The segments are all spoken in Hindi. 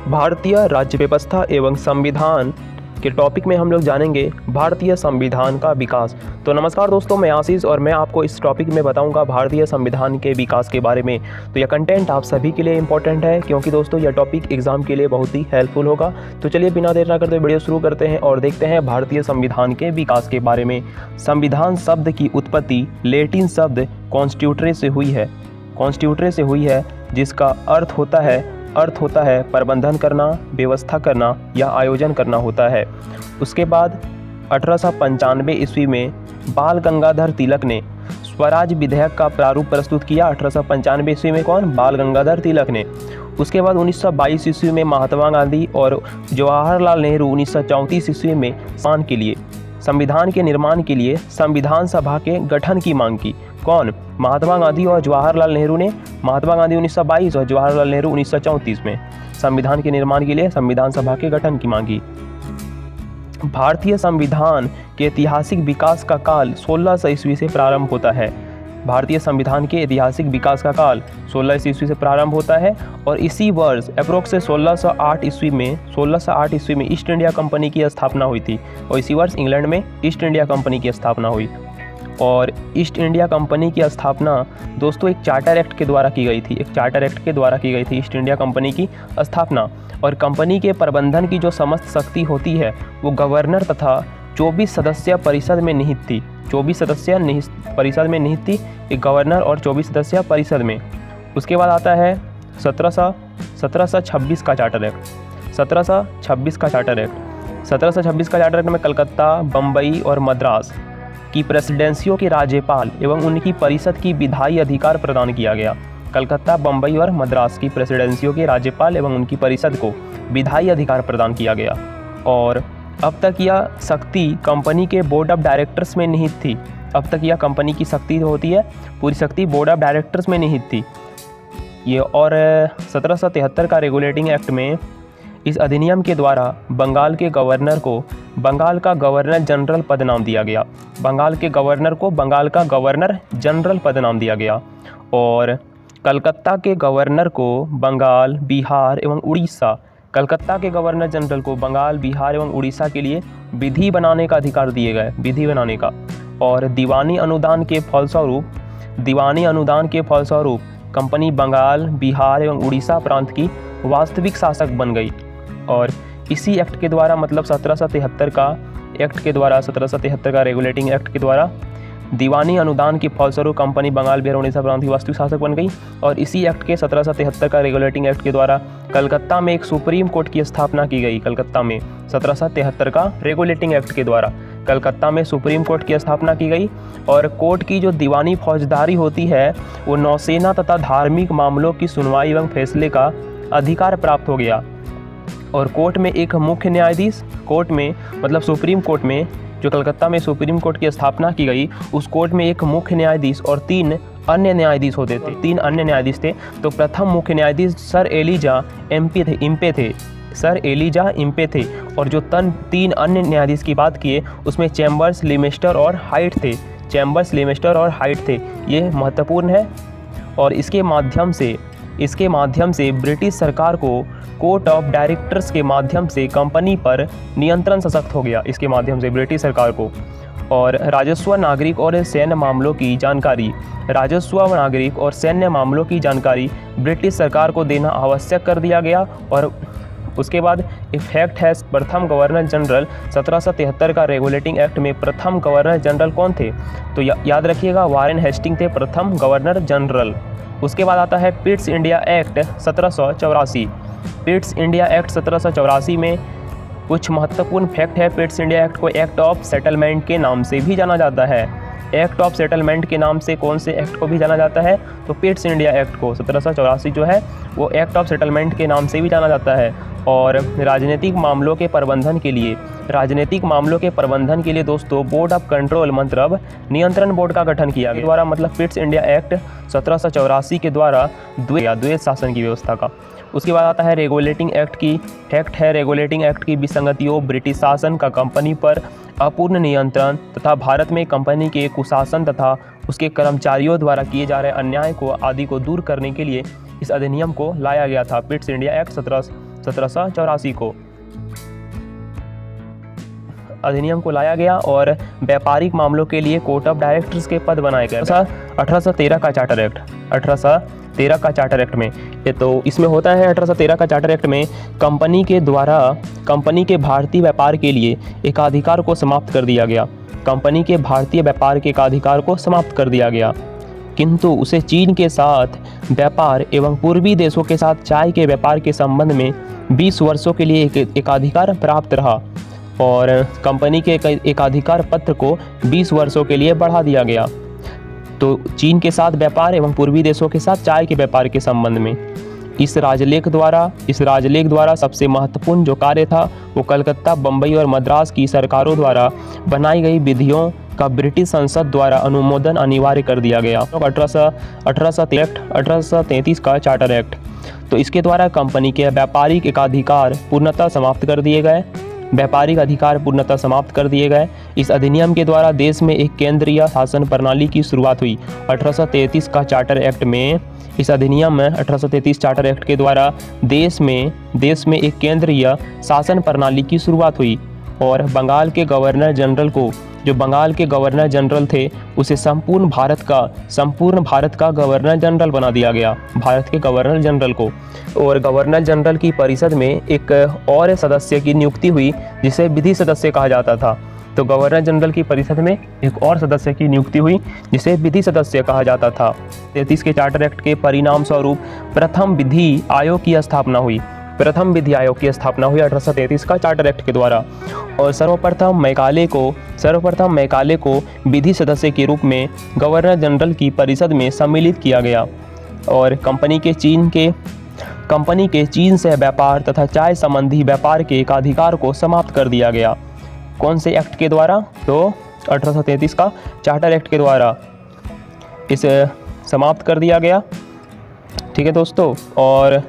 भारतीय राज्य व्यवस्था एवं संविधान के टॉपिक में हम लोग जानेंगे भारतीय संविधान का विकास। तो नमस्कार दोस्तों, मैं आशीष और मैं आपको इस टॉपिक में बताऊंगा भारतीय संविधान के विकास के बारे में। तो यह कंटेंट आप सभी के लिए इंपॉर्टेंट है क्योंकि दोस्तों यह टॉपिक एग्जाम के लिए बहुत ही हेल्पफुल होगा। तो चलिए बिना देर ना करते वीडियो शुरू करते हैं और देखते हैं भारतीय संविधान के विकास के बारे में। संविधान शब्द की उत्पत्ति लैटिन शब्द कॉन्स्टिट्यूटरे से हुई है। कॉन्स्टिट्यूटरे से हुई है जिसका अर्थ होता है प्रबंधन करना, व्यवस्था करना या आयोजन करना होता है। उसके बाद 1895 ईस्वी में बाल गंगाधर तिलक ने स्वराज विधेयक का प्रारूप प्रस्तुत किया। 1895 ईस्वी में कौन? बाल गंगाधर तिलक ने। उसके बाद 1922 ईस्वी में महात्मा गांधी और जवाहरलाल नेहरू 1934 ईस्वी में संविधान के निर्माण के लिए संविधान सभा के गठन की मांग की। कौन? महात्मा गांधी और जवाहरलाल नेहरू ने। महात्मा गांधी 1922 और जवाहरलाल नेहरू 1934 में संविधान के निर्माण के लिए संविधान सभा के गठन की मांग की। भारतीय संविधान के ऐतिहासिक विकास का काल 1600 ईस्वी से प्रारंभ होता है। भारतीय संविधान के ऐतिहासिक विकास का काल 1600 ईस्वी से प्रारंभ होता है और इसी वर्ष अप्रोक्स 1608 ईस्वी में ईस्ट इंडिया कंपनी की स्थापना हुई थी और इसी वर्ष इंग्लैंड में ईस्ट इंडिया कंपनी की स्थापना हुई। और ईस्ट इंडिया कंपनी की स्थापना दोस्तों एक चार्टर एक्ट के द्वारा की गई थी। ईस्ट इंडिया कंपनी की स्थापना और कंपनी के प्रबंधन की जो समस्त शक्ति होती है वो गवर्नर तथा 24 सदस्य परिषद में निहित थी। 24 सदस्य परिषद में निहित थी, एक गवर्नर और 24 सदस्य परिषद में। उसके बाद आता है 1726 का चार्टर एक्ट। 1726 का चार्टर एक्ट में कलकत्ता, बम्बई और मद्रास की प्रेसिडेंसियों के राज्यपाल एवं उनकी परिषद की विधायी अधिकार प्रदान किया गया। कलकत्ता, बम्बई और मद्रास की प्रेसिडेंसियों के राज्यपाल एवं उनकी परिषद को विधायी अधिकार प्रदान किया गया। और अब तक यह शक्ति कंपनी के बोर्ड ऑफ डायरेक्टर्स में निहित थी। अब तक यह कंपनी की शक्ति होती है, पूरी शक्ति बोर्ड ऑफ डायरेक्टर्स में निहित थी ये। और 1773 का रेगुलेटिंग एक्ट में इस अधिनियम के द्वारा बंगाल के गवर्नर को बंगाल का गवर्नर जनरल पद नाम दिया गया। बंगाल के गवर्नर को बंगाल का गवर्नर जनरल पद नाम दिया गया। और कलकत्ता के गवर्नर को बंगाल, बिहार एवं उड़ीसा, कलकत्ता के गवर्नर जनरल को बंगाल, बिहार एवं उड़ीसा के लिए विधि बनाने का अधिकार दिए गए, विधि बनाने का। और दीवानी अनुदान के फलस्वरूप कंपनी बंगाल, बिहार एवं उड़ीसा प्रांत की वास्तविक शासक बन गई। और इसी एक्ट के द्वारा मतलब 1773 का रेगुलेटिंग एक्ट के द्वारा दीवानी अनुदान के फलस्वरूप कंपनी बंगाल, बिहार, उड़ीसा प्रांत की वास्तविक शासक बन गई। और इसी एक्ट के 1773 का रेगुलेटिंग एक्ट के द्वारा कलकत्ता में एक सुप्रीम कोर्ट की स्थापना की गई। कलकत्ता में 1773 का रेगुलेटिंग एक्ट के द्वारा कलकत्ता में सुप्रीम कोर्ट की स्थापना की गई। और कोर्ट की जो दीवानी फौजदारी होती है वो नौसेना तथा धार्मिक मामलों की सुनवाई एवं फैसले का अधिकार प्राप्त हो गया। और कोर्ट में एक मुख्य न्यायाधीश, कोर्ट में मतलब सुप्रीम कोर्ट में जो कलकत्ता में सुप्रीम कोर्ट की स्थापना की गई उस कोर्ट में एक मुख्य न्यायाधीश और 3 अन्य न्यायाधीश होते थे। 3 अन्य न्यायाधीश थे। तो प्रथम मुख्य न्यायाधीश सर एलिजा इम्पे थे। और जो 3 अन्य न्यायाधीश की बात किए उसमें चैम्बर्स, लिमेस्टर और हाइट थे। ये महत्वपूर्ण है। और इसके माध्यम से ब्रिटिश सरकार को कोर्ट ऑफ डायरेक्टर्स के माध्यम से कंपनी पर नियंत्रण सशक्त हो गया। इसके माध्यम से ब्रिटिश सरकार को। और राजस्व, नागरिक और सैन्य मामलों की जानकारी ब्रिटिश सरकार को देना आवश्यक कर दिया गया। और उसके बाद इफेक्ट है प्रथम गवर्नर जनरल। 1773 का रेगुलेटिंग एक्ट में प्रथम गवर्नर जनरल कौन थे? तो याद रखिएगा, वारेन हेस्टिंग थे प्रथम गवर्नर जनरल। उसके बाद आता है Pitt's India act 1784। Pitt's India act 1784 में कुछ महत्वपूर्ण फैक्ट है। पिट्स इंडिया एक्ट को एक्ट ऑफ सेटलमेंट के नाम से भी जाना जाता है। एक्ट ऑफ सेटलमेंट के नाम से कौन से एक्ट को भी जाना जाता है? तो पिट्स इंडिया एक्ट को 1784 जो है वो एक्ट ऑफ सेटलमेंट के नाम से भी जाना जाता है। और राजनीतिक मामलों के प्रबंधन के लिए दोस्तों बोर्ड ऑफ कंट्रोल मतलब नियंत्रण बोर्ड का गठन किया गया द्वारा मतलब पिट्स इंडिया एक्ट 1784 के द्वारा द्वैत शासन की व्यवस्था का। उसके बाद आता है रेगुलेटिंग एक्ट की फैक्ट है। रेगुलेटिंग एक्ट की विसंगतियों, ब्रिटिश शासन का कंपनी पर अपूर्ण नियंत्रण तथा भारत में कंपनी के कुशासन तथा उसके कर्मचारियों द्वारा किए जा रहे अन्याय को आदि को दूर करने के लिए इस अधिनियम को लाया गया था। पिट्स इंडिया एक्ट 1784 को अधिनियम को लाया गया और व्यापारिक मामलों के लिए कोर्ट ऑफ डायरेक्टर्स के पद बनाए गए। 1813 का चार्टर एक्ट, 1813 का चार्टर एक्ट में ये तो इसमें होता है 1813 का चार्टर एक्ट में कंपनी के द्वारा कंपनी के भारतीय व्यापार के लिए एकाधिकार को समाप्त कर दिया गया। कंपनी के भारतीय व्यापार के एकाधिकार को समाप्त कर दिया गया, किंतु उसे चीन के साथ व्यापार एवं पूर्वी देशों के साथ चाय के व्यापार के संबंध में 20 वर्षों के लिए एकाधिकार प्राप्त रहा और कंपनी के एकाधिकार पत्र को 20 वर्षों के लिए बढ़ा दिया गया। तो चीन के साथ व्यापार एवं पूर्वी देशों के साथ चाय के व्यापार के संबंध में इस राजलेख द्वारा सबसे महत्वपूर्ण जो कार्य था वो कलकत्ता, बम्बई और मद्रास की सरकारों द्वारा बनाई गई विधियों का ब्रिटिश संसद द्वारा अनुमोदन अनिवार्य कर दिया गया। 1833 का चार्टर एक्ट, तो इसके द्वारा कंपनी के व्यापारिक एकाधिकार पूर्णतः समाप्त कर दिए गए। इस अधिनियम के द्वारा देश में एक केंद्रीय शासन प्रणाली की शुरुआत हुई। 1833 का चार्टर एक्ट में इस अधिनियम में 1833 चार्टर एक्ट के द्वारा देश में एक केंद्रीय शासन प्रणाली की शुरुआत हुई और बंगाल के गवर्नर जनरल थे उसे संपूर्ण भारत का गवर्नर जनरल बना दिया गया, भारत के गवर्नर जनरल को। और गवर्नर जनरल की परिषद में एक और सदस्य की नियुक्ति हुई जिसे विधि सदस्य कहा जाता था। तो गवर्नर जनरल की परिषद में एक और सदस्य की नियुक्ति हुई जिसे विधि सदस्य कहा जाता था। 33 के चार्टर एक्ट के परिणाम स्वरूप प्रथम विधि आयोग की स्थापना हुई 1833 का चार्टर एक्ट के द्वारा। और सर्वप्रथम मैकाले को विधि सदस्य के रूप में गवर्नर जनरल की परिषद में सम्मिलित किया गया और कंपनी के चीन से व्यापार तथा चाय संबंधी व्यापार के एकाधिकार को समाप्त कर दिया गया। कौन से एक्ट के द्वारा? तो 1833 का चार्टर एक्ट के द्वारा इसे समाप्त कर दिया गया। ठीक है दोस्तों, और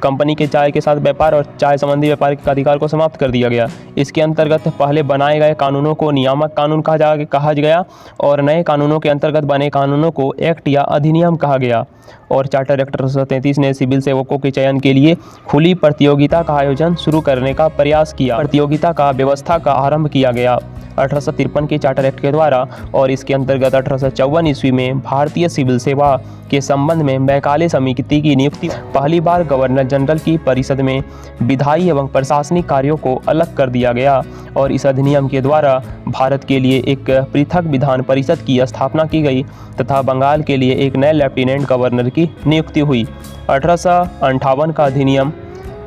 कंपनी के चाय के साथ व्यापार और चाय संबंधी व्यापार के अधिकार को समाप्त कर दिया गया। इसके अंतर्गत पहले बनाए गए कानूनों को नियामक कानून कहा गया और नए कानूनों के अंतर्गत बने कानूनों को एक्ट या अधिनियम कहा गया। और चार्टर एक्ट 1833 ने सिविल सेवकों के चयन के लिए खुली प्रतियोगिता का आयोजन शुरू करने का प्रयास किया। प्रतियोगिता का व्यवस्था का आरंभ किया गया 1853 के चार्टर एक्ट के द्वारा और इसके अंतर्गत 1854 ईस्वी में भारतीय सिविल सेवा के संबंध में मैकाले समिति की नियुक्ति। पहली बार गवर्नर जनरल की परिषद में विधायी एवं प्रशासनिक कार्यों को अलग कर दिया गया और इस अधिनियम के द्वारा भारत के लिए एक पृथक विधान परिषद की स्थापना की गई तथा बंगाल के लिए एक नए लेफ्टिनेंट गवर्नर की नियुक्ति हुई। 1858 का अधिनियम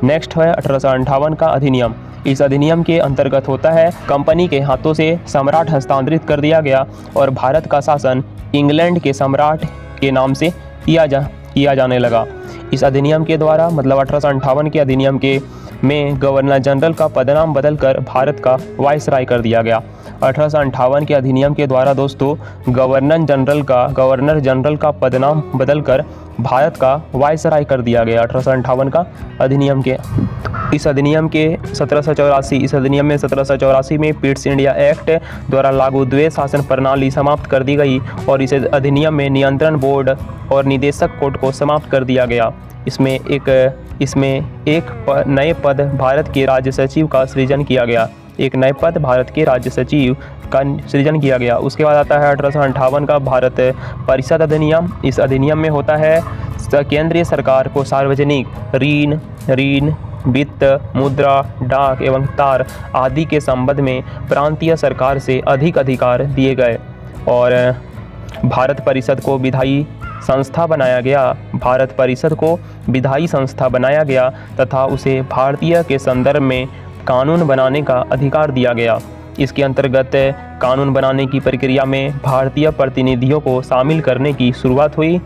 नेक्स्ट है। 1858 का अधिनियम, इस अधिनियम के अंतर्गत होता है कंपनी के हाथों से सम्राट हस्तांतरित कर दिया गया और भारत का शासन इंग्लैंड के सम्राट के नाम से किया जाने लगा। इस अधिनियम के द्वारा मतलब 1858 के अधिनियम में गवर्नर जनरल का पदनाम बदलकर भारत का वायसराय कर दिया गया। 1858 के अधिनियम के द्वारा दोस्तों गवर्नर जनरल का पदनाम बदलकर भारत का वायसराय कर दिया गया। 1858 का अधिनियम के इस अधिनियम में 1784 में पिट्स इंडिया एक्ट द्वारा लागू द्वैध शासन प्रणाली समाप्त कर दी गई और इस अधिनियम में नियंत्रण बोर्ड और निदेशक कोर्ट को समाप्त कर दिया गया। इसमें एक नए पद भारत के राज्य सचिव का सृजन किया गया। उसके बाद आता है 1858 का भारत परिषद अधिनियम। इस अधिनियम में होता है केंद्रीय सरकार को सार्वजनिक ऋण वित्त, मुद्रा, डाक एवं तार आदि के संबंध में प्रांतीय सरकार से अधिक अधिकार दिए गए और भारत परिषद को विधायी संस्था बनाया गया तथा उसे भारतीय के संदर्भ में कानून बनाने का अधिकार दिया गया। इसके अंतर्गत कानून बनाने की प्रक्रिया में भारतीय प्रतिनिधियों को शामिल करने की शुरुआत हुई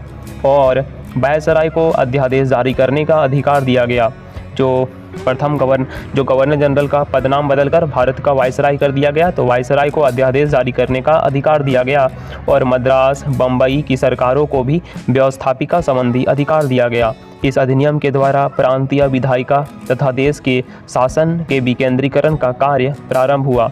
और वायसराय को अध्यादेश जारी करने का अधिकार दिया गया। जो गवर्नर जनरल का पदनाम बदलकर भारत का वायसराय कर दिया गया, तो वायसराय को अध्यादेश जारी करने का अधिकार दिया गया और मद्रास, बम्बई की सरकारों को भी व्यवस्थापिका संबंधी अधिकार दिया गया। इस अधिनियम के द्वारा प्रांतीय विधायिका तथा देश के शासन के विकेंद्रीकरण का कार्य प्रारंभ हुआ।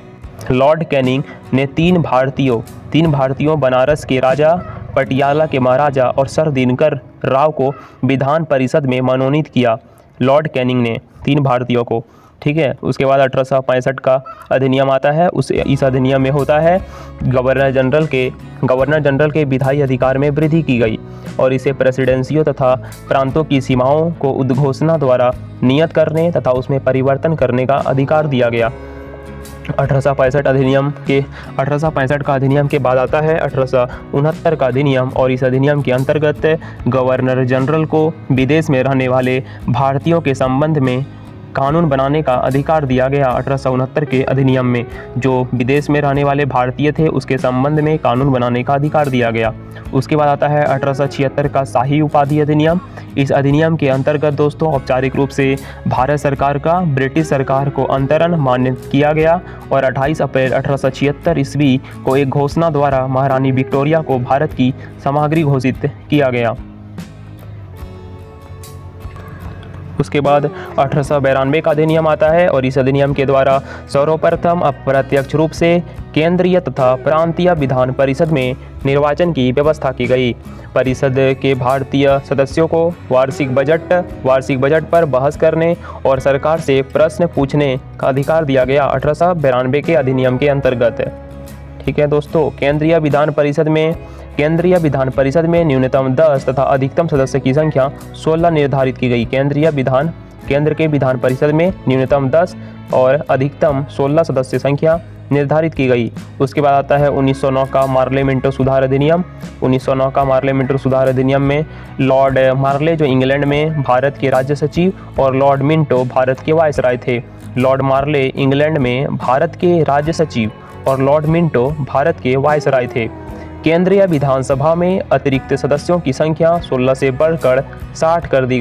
लॉर्ड कैनिंग ने तीन भारतीयों बनारस के राजा, पटियाला के महाराजा और सर दिनकर राव को विधान परिषद में मनोनीत किया। लॉर्ड कैनिंग ने 3 भारतीयों को, ठीक है। उसके बाद 1865 का अधिनियम आता है। इस अधिनियम में होता है गवर्नर जनरल के विधायी अधिकार में वृद्धि की गई और इसे प्रेसिडेंसियों तथा प्रांतों की सीमाओं को उद्घोषणा द्वारा नियत करने तथा उसमें परिवर्तन करने का अधिकार दिया गया। 1865 का अधिनियम के बाद आता है 1869 का अधिनियम और इस अधिनियम के अंतर्गत गवर्नर जनरल को विदेश में रहने वाले भारतीयों के संबंध में कानून बनाने का अधिकार दिया गया। 1869 के अधिनियम में जो विदेश में रहने वाले भारतीय थे उसके संबंध में कानून बनाने का अधिकार दिया गया। उसके बाद आता है 1876 का शाही उपाधि अधिनियम। इस अधिनियम के अंतर्गत दोस्तों औपचारिक रूप से भारत सरकार का ब्रिटिश सरकार को अंतरण मान्य किया गया और 28 अप्रैल 1876 ईस्वी को एक घोषणा द्वारा महारानी विक्टोरिया को भारत की सामग्री घोषित किया गया। उसके बाद 1892 का अधिनियम आता है और इस अधिनियम के द्वारा सर्वप्रथम अप्रत्यक्ष रूप से केंद्रीय तथा प्रांतीय विधान परिषद में निर्वाचन की व्यवस्था की गई। परिषद के भारतीय सदस्यों को वार्षिक बजट पर बहस करने और सरकार से प्रश्न पूछने का अधिकार दिया गया 1892 के अधिनियम के अंतर्गत, ठीक है दोस्तों। केंद्रीय विधान परिषद में न्यूनतम 10 तथा अधिकतम सदस्य की संख्या 16 निर्धारित की गई। केंद्र के विधान परिषद में न्यूनतम 10 और अधिकतम 16 सदस्य संख्या निर्धारित की गई। उसके बाद आता है 1909 का मार्लेमेंटो सुधार अधिनियम। 1909 का मार्लेमेंटो सुधार अधिनियम में लॉर्ड मार्ले जो इंग्लैंड में भारत के राज्य सचिव और लॉर्ड मिंटो भारत के वायसराय थे। लॉर्ड मार्ले इंग्लैंड में भारत के राज्य सचिव और लॉर्ड मिंटो भारत के वायसराय थे। केंद्रीय विधानसभा में अतिरिक्त सदस्यों की संख्या 16 से बढ़कर 60 कर दी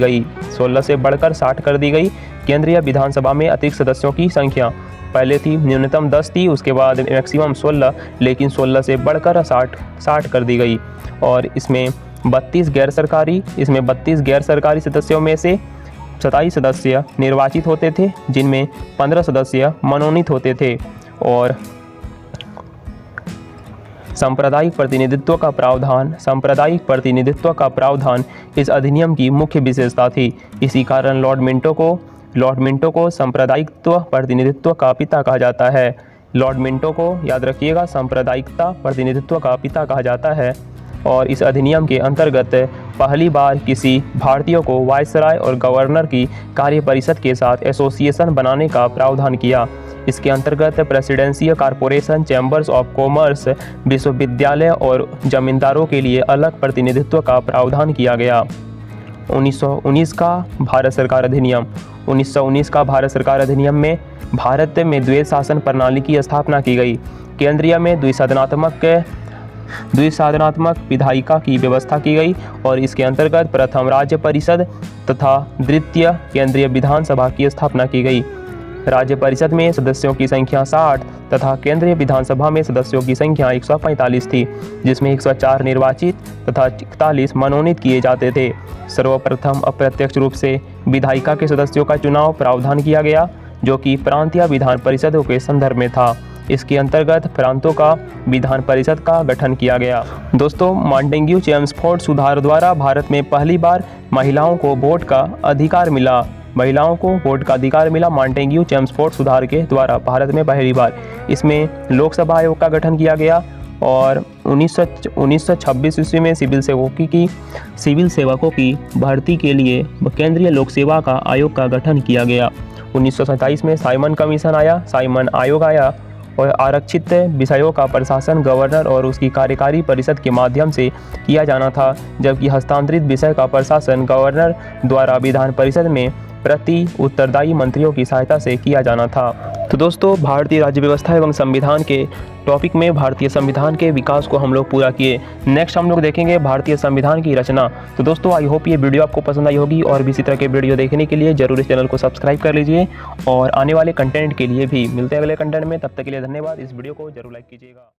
गई। केंद्रीय विधानसभा में अतिरिक्त सदस्यों की संख्या पहले थी न्यूनतम 10 थी, उसके बाद मैक्सिमम 16, लेकिन 16 से बढ़कर 60 कर दी गई। और इसमें 32 गैर सरकारी सदस्यों में से 27 सदस्य निर्वाचित होते थे, जिनमें 15 सदस्य मनोनीत होते थे। और सांप्रदायिक प्रतिनिधित्व का प्रावधान इस अधिनियम की मुख्य विशेषता थी। इसी कारण लॉर्ड मिंटो को सांप्रदायिकत्व प्रतिनिधित्व का पिता कहा जाता है। लॉर्ड मिंटो को याद रखिएगा, सांप्रदायिकता प्रतिनिधित्व का पिता कहा जाता है। और इस अधिनियम के अंतर्गत पहली बार किसी भारतीय को वायसराय और गवर्नर की कार्य परिषद के साथ एसोसिएशन बनाने का प्रावधान किया। इसके अंतर्गत presidential corporation, chambers of commerce, विश्वविद्यालय और जमींदारों के लिए अलग प्रतिनिधित्व का प्रावधान किया गया। 1919 का भारत सरकार अधिनियम। 1919 का भारत सरकार अधिनियम में भारत में द्वैध शासन प्रणाली की स्थापना की गई। केंद्रीय में द्विसाधनात्मक विधायिका की व्यवस्था की गई और इसके अंतर्गत प्रथम राज्य परिषद तथा द्वितीय केंद्रीय विधानसभा की स्थापना की गई। राज्य परिषद में सदस्यों की संख्या 60 तथा केंद्रीय विधानसभा में सदस्यों की संख्या 145 थी, जिसमें 104 निर्वाचित तथा 41 मनोनीत किए जाते थे। सर्वप्रथम अप्रत्यक्ष रूप से विधायिका के सदस्यों का चुनाव प्रावधान किया गया, जो कि प्रांतीय विधान परिषदों के संदर्भ में था। इसके अंतर्गत प्रांतों का विधान परिषद का गठन किया गया। दोस्तों, मॉन्टेग्यू-चेम्सफोर्ड सुधार द्वारा भारत में पहली बार महिलाओं को वोट का अधिकार मिला। मॉन्टेग्यू-चेम्सफोर्ड सुधार के द्वारा भारत में पहली बार इसमें लोकसभा आयोग का गठन किया गया और 1926 ईस्वी में सिविल सेवकों की भर्ती के लिए केंद्रीय लोक सेवा का आयोग का गठन किया गया। 1927 में साइमन आयोग आया और आरक्षित विषयों का प्रशासन गवर्नर और उसकी कार्यकारी परिषद के माध्यम से किया जाना था, जबकि हस्तांतरित विषय का प्रशासन गवर्नर द्वारा विधान परिषद में प्रति उत्तरदायी मंत्रियों की सहायता से किया जाना था। तो दोस्तों, भारतीय राज्य व्यवस्था एवं संविधान के टॉपिक में भारतीय संविधान के विकास को हम लोग पूरा किए। नेक्स्ट हम लोग देखेंगे भारतीय संविधान की रचना। तो दोस्तों, आई होप ये वीडियो आपको पसंद आई होगी और भी इसी तरह के वीडियो देखने के लिए जरूर इस चैनल को सब्सक्राइब कर लीजिए और आने वाले कंटेंट के लिए भी मिलते हैं अगले कंटेंट में। तब तक के लिए धन्यवाद। इस वीडियो को जरूर लाइक कीजिएगा।